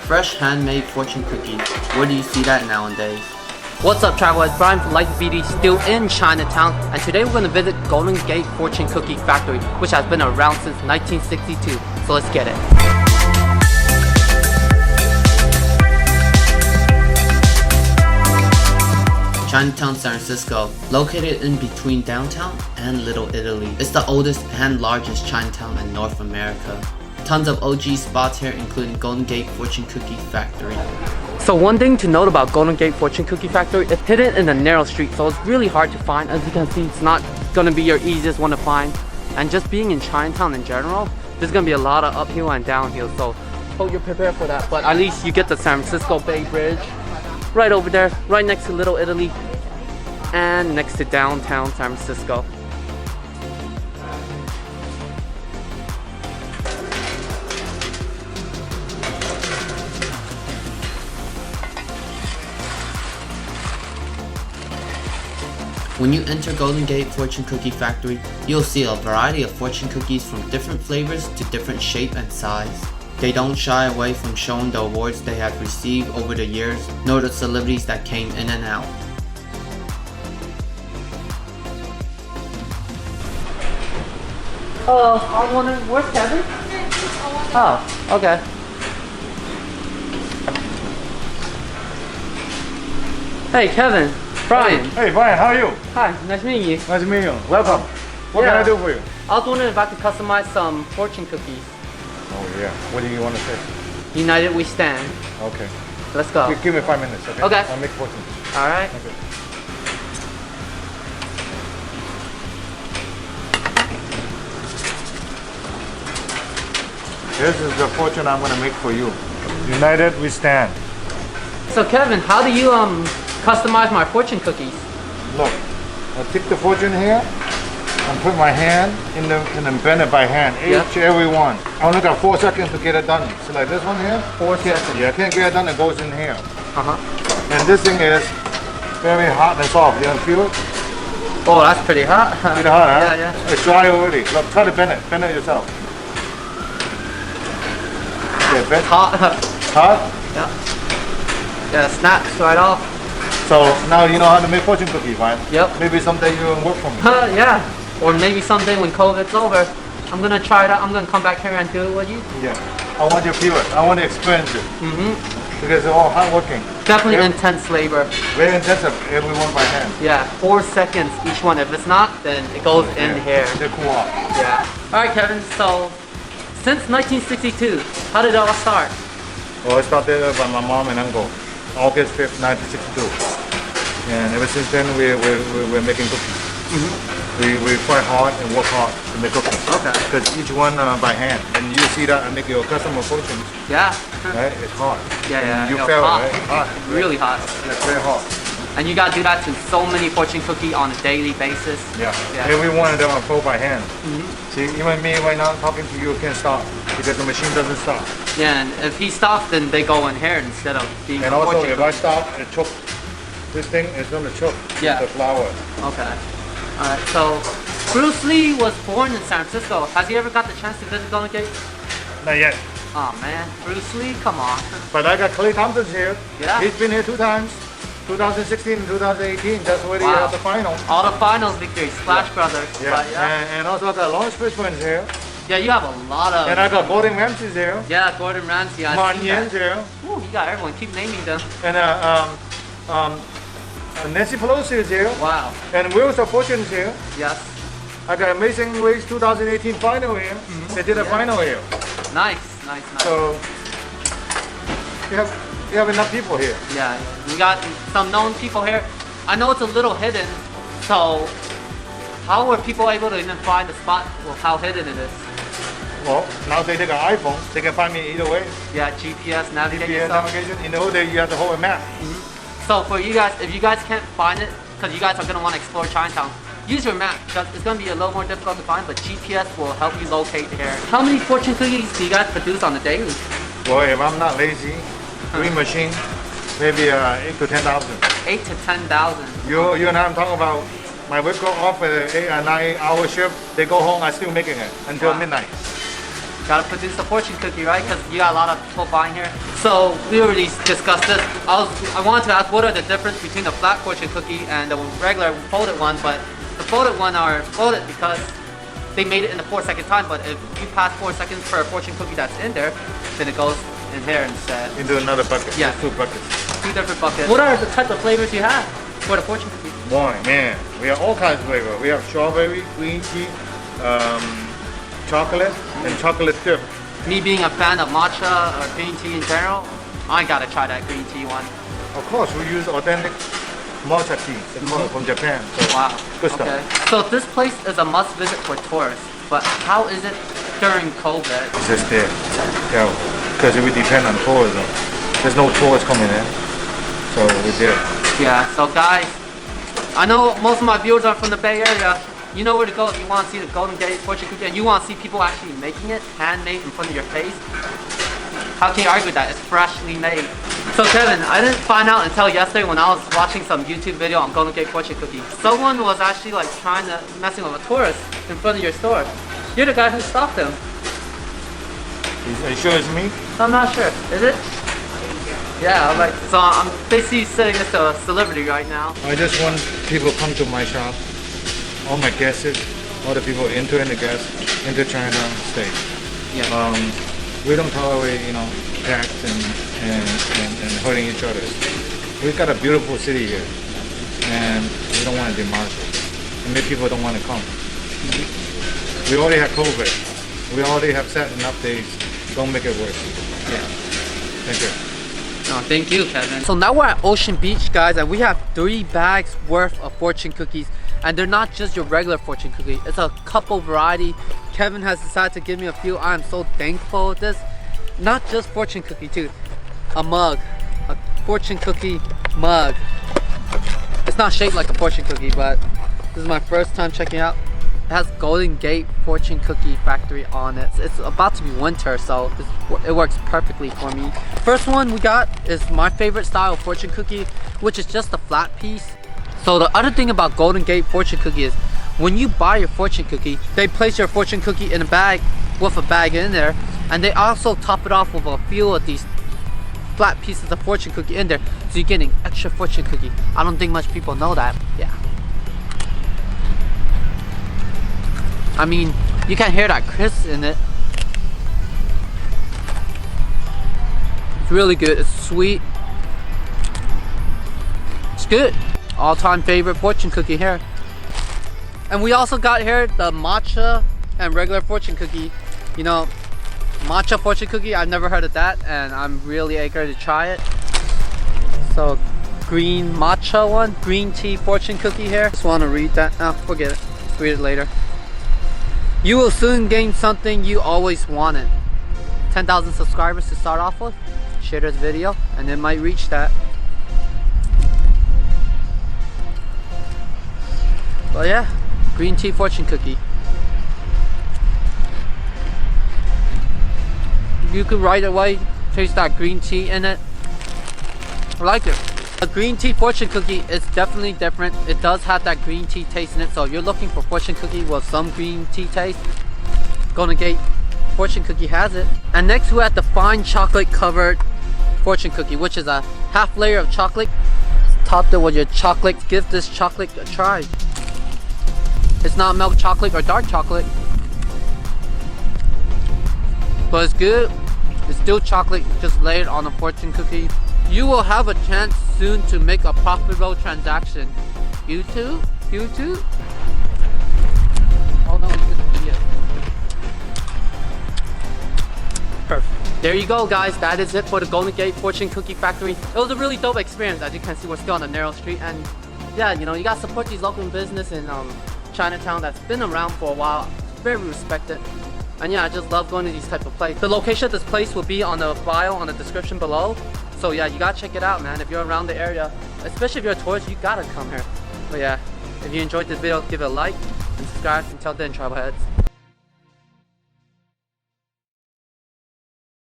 fresh handmade fortune cookies. Where do you see that nowadays? What's up, travelers? Brian from LifeOfBD, still in Chinatown, and today we're going to visit Golden Gate Fortune Cookie Factory, which has been around since 1962. So let's get it. Chinatown, San Francisco, located in between downtown and Little Italy. It's the oldest and largest Chinatown in North America. Tons of OG spots here, including Golden Gate Fortune Cookie Factory. So one thing to note about Golden Gate Fortune Cookie Factory, it's hidden in a narrow street, so it's really hard to find. As you can see, it's not gonna be your easiest one to find. And just being in Chinatown in general, there's gonna be a lot of uphill and downhill, so hope you're prepared for that. But at least you get the San Francisco Bay Bridge right over there, right next to Little Italy and next to downtown San Francisco. When you enter Golden Gate Fortune Cookie Factory, you'll see a variety of fortune cookies from different flavors to different shape and size. They don't shy away from showing the awards they have received over the years, nor the celebrities that came in and out. I'm wondering, where's Kevin? Oh, okay. Hey, Kevin. Brian. Hey Brian, how are you? Hi, nice meeting you. Nice to meet you. Welcome. What can I do for you? I was wondering if I could customize some fortune cookies. Oh yeah. What do you want to say? United we stand. Okay. Let's go. Give me 5 minutes, okay? Okay. I'll make fortune. Alright. Okay. This is the fortune I'm going to make for you. United we stand. So Kevin, how do you customize my fortune cookies? Look, I'll take the fortune here and put my hand in and bend it by hand, every one. I only got 4 seconds to get it done. So like this one here, 4 seconds. Yeah, I can't get it done, it goes in here. And this thing is very hot and soft. You feel it? Oh, that's pretty hot. Pretty hot, huh? Yeah. It's dry already. Look, try to bend it yourself. Okay, bend. Hot. Hot? Yeah, snaps right off. So now you know how to make fortune cookies, right? Yep. Maybe someday you will work for me. Yeah. Or maybe someday when COVID's over, I'm gonna try it out. I'm gonna come back here and do it with you. Yeah. I want you to feel it. I want to experience it. Because they're all hard working. Definitely intense labor. Very intensive, everyone by hand. Yeah, 4 seconds each one. If it's not, then it goes in here. They cool off. Yeah. Alright Kevin, so since 1962, how did it all start? Well, it started by my mom and uncle. August 5th, 1962. And ever since then, we're making cookies. We try hard and work hard to make cookies. Okay. Because each one by hand. And you see that I make your customer fortunes. Yeah. Right? It's hot. Yeah. You It's feel hot. it, right? Hot. Really hot. It's very hot. And you gotta do that to so many fortune cookies on a daily basis. Yeah. Every one of them are full by hand. See, even me right now talking to you can't stop because the machine doesn't stop. Yeah, and if he stops, then they go in here instead of being And a also, fortune if I stop, it choke. This thing is gonna choke the flour. Okay. Alright, so Bruce Lee was born in San Francisco. Has he ever got the chance to visit Golden Gate? Not yet. Oh man, Bruce Lee, come on. But I got Clay Thompson here. Yeah. He's been here 2 times. 2016 and 2018. That's where they had the final. All the finals victories, Splash Brothers. Yeah. But, And also I got Lawrence Fishburne's here. Yeah, you have a lot of. And I got Gordon Ramsay's here. Yeah, Gordon Ramsay. Martin Yan's here. Ooh, you got everyone. Keep naming them. And Nancy Pelosi is here. Wow. And Wheels of Fortune is here. Yes. I got Amazing Race 2018 final here. They did a final here. Nice. So you have enough people here. Yeah, we got some known people here. I know it's a little hidden, so how were people able to even find the spot of how hidden it is? Well, now they got iPhone, they can find me either way. Yeah, GPS, navigate GPS yourself. navigation. In the old days, you have to hold a map. So for you guys, if you guys can't find it, because you guys are gonna want to explore Chinatown, use your map because it's gonna be a little more difficult to find, but GPS will help you locate here. How many fortune cookies do you guys produce on a daily? Well, if I'm not lazy, green machine, maybe 8 to 10,000. 8 to 10,000. You and I'm talking about my work go off at 8 or 9 hour shift. They go home, I'm still making it until midnight. Gotta produce a fortune cookie, right? Because you got a lot of people buying here. So we already discussed this. I wanted to ask what are the difference between a flat fortune cookie and the regular folded one, but the folded one are folded because they made it in the 4-second time, but if you pass 4 seconds per fortune cookie that's in there, then it goes in here instead. Into another bucket. Yeah. There's 2 buckets. 2 different buckets. What are the type of flavors you have for the fortune cookie? Boy, man, we have all kinds of flavor. We have strawberry, green tea, chocolate, and chocolate dip. Me being a fan of matcha or green tea in general, I gotta try that green tea one. Of course, we use authentic matcha tea from Japan. So Wow. good stuff. Okay. So this place is a must visit for tourists, but how is it during COVID? It's just there. Yeah, because we depend on tourism. There's no tourists coming in, so we're there. Yeah, so guys, I know most of my viewers are from the Bay Area. You know where to go if you want to see the Golden Gate fortune cookie and you want to see people actually making it, handmade in front of your face. How can you argue with that? It's freshly made. So Kevin, I didn't find out until yesterday when I was watching some YouTube video on Golden Gate fortune cookie. Someone was actually like trying to messing with a tourist in front of your store. You're the guy who stopped them. Are you sure it's me? I'm not sure. Is it? Yeah, like, so I'm basically sitting next to a celebrity right now. I just want people to come to my shop. All my guests, all the people entering the guests into Chinatown state. Yeah. We don't tolerate, attacks and hurting each other. We've got a beautiful city here, and we don't want to demolish it. And maybe people don't want to come. We already have COVID. We already have set enough days. Don't make it worse. Yeah. Thank you. Oh, thank you, Kevin. So now we're at Ocean Beach, guys, and we have 3 bags worth of fortune cookies. And they're not just your regular fortune cookie. It's a couple variety. Kevin has decided to give me a few. I'm so thankful with this. Not just fortune cookie too. A mug. A fortune cookie mug. It's not shaped like a fortune cookie, but this is my first time checking it out. It has Golden Gate Fortune Cookie Factory on it. It's about to be winter, so it works perfectly for me. First one we got is my favorite style of fortune cookie, which is just a flat piece. So the other thing about Golden Gate fortune cookie is when you buy your fortune cookie, they place your fortune cookie in a bag with a bag in there, and they also top it off with a few of these flat pieces of fortune cookie in there, so you're getting extra fortune cookie. I don't think much people know that. Yeah. I mean, you can hear that crisp in it. It's really good. It's sweet. It's good. All-time favorite fortune cookie here. And we also got here the matcha and regular fortune cookie. Matcha fortune cookie, I've never heard of that, and I'm really eager to try it. So green matcha one, green tea fortune cookie here. Just want to read that. Oh, forget it. Read it later. You will soon gain something you always wanted. 10,000 subscribers to start off with. Share this video and it might reach that. But yeah, green tea fortune cookie. You could right away taste that green tea in it. I like it. A green tea fortune cookie is definitely different. It does have that green tea taste in it, so if you're looking for fortune cookie with some green tea taste, Golden Gate fortune cookie has it. And next we have the fine chocolate covered fortune cookie, which is a half layer of chocolate topped it with your chocolate. Give this chocolate a try. It's not milk chocolate or dark chocolate, but it's good. It's still chocolate, just layered on a fortune cookie. You will have a chance soon to make a profitable transaction. You too? You too? Oh no, it's yeah. Perfect. There you go, guys. That is it for the Golden Gate Fortune Cookie Factory. It was a really dope experience. As you can see, we're still on a narrow street, and yeah, you gotta support these local business in Chinatown that's been around for a while. Very respected. And yeah, I just love going to these type of places. The location of this place will be on the bio, on the description below. So yeah, you gotta check it out, man. If you're around the area, especially if you're a tourist, you gotta come here. But yeah, if you enjoyed this video, give it a like and subscribe. Until then, travel heads.